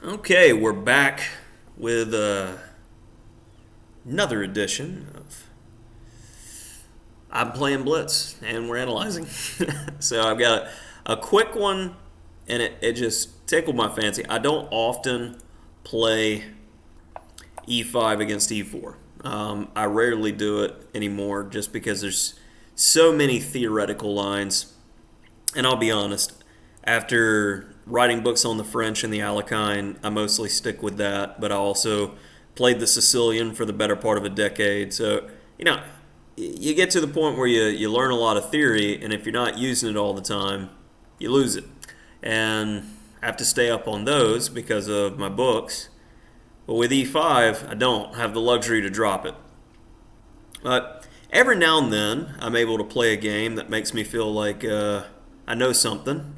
Okay, we're back with another edition of I'm playing Blitz and we're analyzing. So I've got a quick one and it just tickled my fancy. I don't often play e5 against e4. I rarely do it anymore just because there's so many theoretical lines. And I'll be honest, after writing books on the French and the Alekhine, I mostly stick with that. But I also played the Sicilian for the better part of a decade. So, you get to the point where you learn a lot of theory, and if you're not using it all the time, you lose it. And I have to stay up on those because of my books. But with E5, I don't have the luxury to drop it. But every now and then, I'm able to play a game that makes me feel like I know something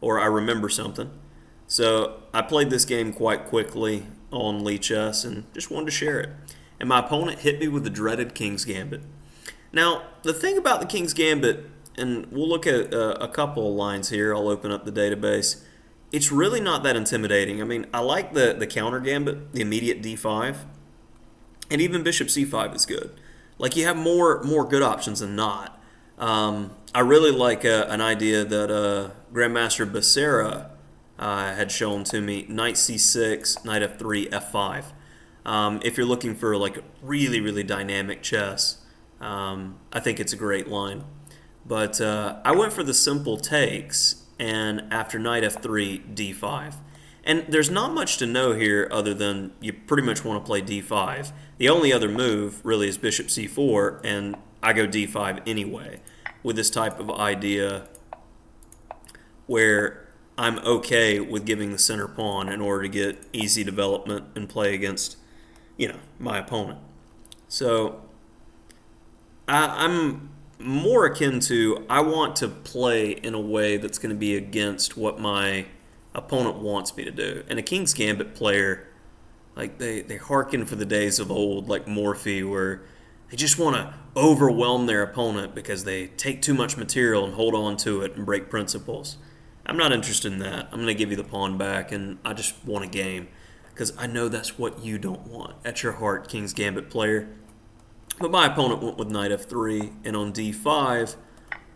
or I remember something. So I played this game quite quickly on Lee Chess and just wanted to share it. And my opponent hit me with the dreaded King's Gambit. Now, the thing about the King's Gambit, and we'll look at a couple of lines here. I'll open up the database. It's really not that intimidating. I mean, I like the counter gambit, the immediate d5, and even bishop c5 is good. Like, you have more good options than not. I really like an idea that Grandmaster Becerra had shown to me: knight c6, knight f3, f5. If you're looking for like really dynamic chess, I think it's a great line. But I went for the simple takes, and after knight f3, d5. And there's not much to know here other than you pretty much want to play d5. The only other move really is bishop c4, and I go d5 anyway with this type of idea where I'm okay with giving the center pawn in order to get easy development and play against, my opponent. So I'm more akin to, I want to play in a way that's going to be against what my opponent wants me to do. And a King's Gambit player, like they hearken for the days of old, like Morphy, where they just want to overwhelm their opponent because they take too much material and hold on to it and break principles. I'm not interested in that. I'm going to give you the pawn back, and I just want a game because I know that's what you don't want at your heart, King's Gambit player. But my opponent went with knight f3, and on d5,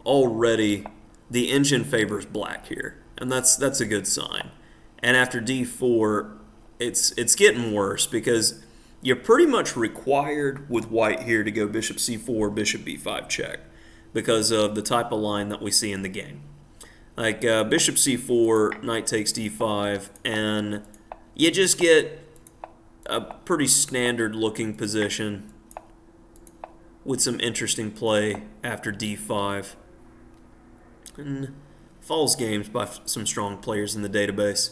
already the engine favors black here, and that's a good sign. And after d4, it's getting worse because you're pretty much required with white here to go bishop c4, bishop b5 check because of the type of line that we see in the game. Like bishop c4, knight takes d5, and you just get a pretty standard looking position with some interesting play after d5. And falls games by some strong players in the database.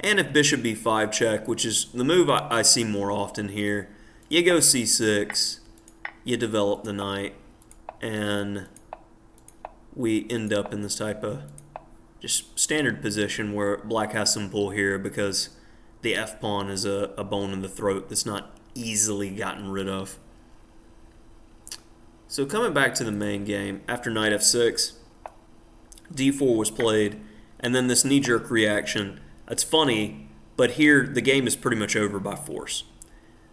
And if bishop b5 check, which is the move I see more often here, you go c6, you develop the knight, and we end up in this type of just standard position where black has some pull here because the f-pawn is a bone in the throat that's not easily gotten rid of. So coming back to the main game, after knight f6, d4 was played, and then this knee-jerk reaction. It's funny, but here the game is pretty much over by force.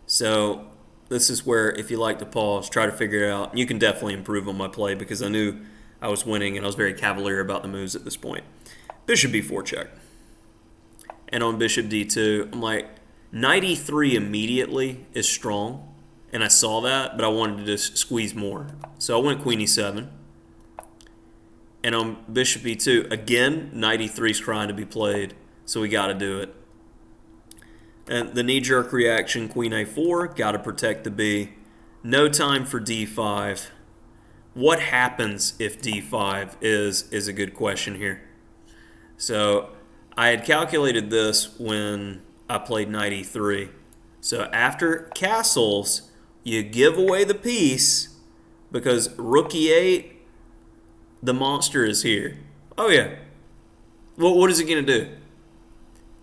So this is where, if you like to pause, try to figure it out. You can definitely improve on my play because I knew I was winning and I was very cavalier about the moves at this point. Bishop b4 check. And on bishop d2, I'm like, knight e3 immediately is strong. And I saw that, but I wanted to just squeeze more. So I went queen e7. And on bishop e2, again, knight e3 is trying to be played. So we got to do it. And the knee-jerk reaction, queen a4, got to protect the b. No time for d5. What happens if d5 is a good question here. So I had calculated this when I played knight e3. So after castles, you give away the piece because rook e8, the monster is here. Oh yeah. Well, what is it going to do?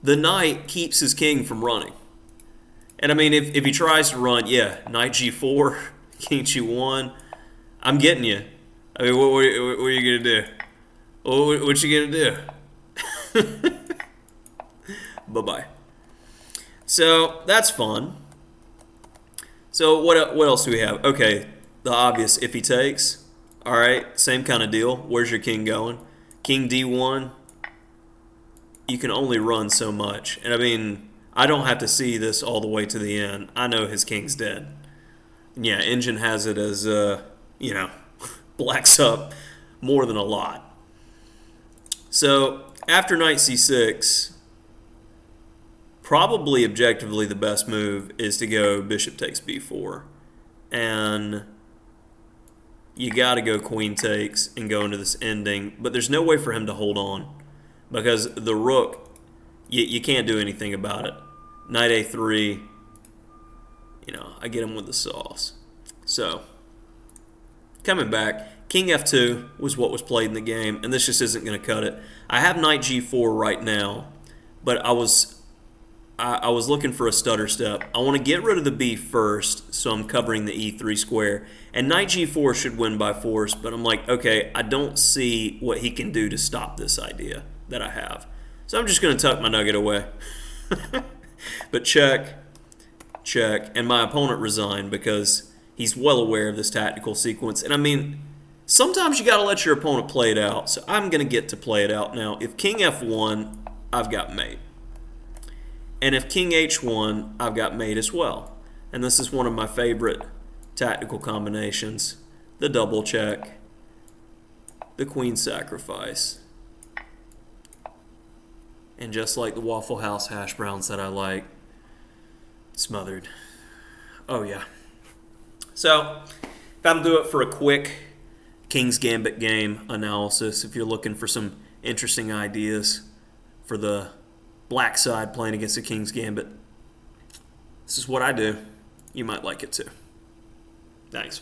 The knight keeps his king from running. And I mean, if he tries to run, yeah, knight g4, king g1, I'm getting you. I mean, what are you going to do? What you going to do? Bye-bye. So that's fun. So what else do we have? Okay, the obvious, if he takes. All right, same kind of deal. Where's your king going? King D1. You can only run so much. And I mean, I don't have to see this all the way to the end. I know his king's dead. Yeah, Engine has it as, blacks up more than a lot. So after knight c6, probably objectively the best move is to go bishop takes b4. And you got to go queen takes and go into this ending. But there's no way for him to hold on because the rook, you can't do anything about it. Knight a3, I get him with the sauce. So coming back, king f2 was what was played in the game, and this just isn't going to cut it. I have knight g4 right now, but I was looking for a stutter step. I want to get rid of the b first, so I'm covering the e3 square. And knight g4 should win by force, but I'm like, okay, I don't see what he can do to stop this idea that I have. So I'm just going to tuck my nugget away. But check, and my opponent resigned because he's well aware of this tactical sequence. And I mean, sometimes you got to let your opponent play it out. So I'm going to get to play it out now. If king f1, I've got mate. And if king h1, I've got mate as well. And this is one of my favorite tactical combinations. The double check, the queen sacrifice. And just like the Waffle House hash browns that I like, smothered. Oh yeah. So, if I'm doing it for a quick King's Gambit game analysis, if you're looking for some interesting ideas for the black side playing against the King's Gambit, this is what I do. You might like it too. Thanks.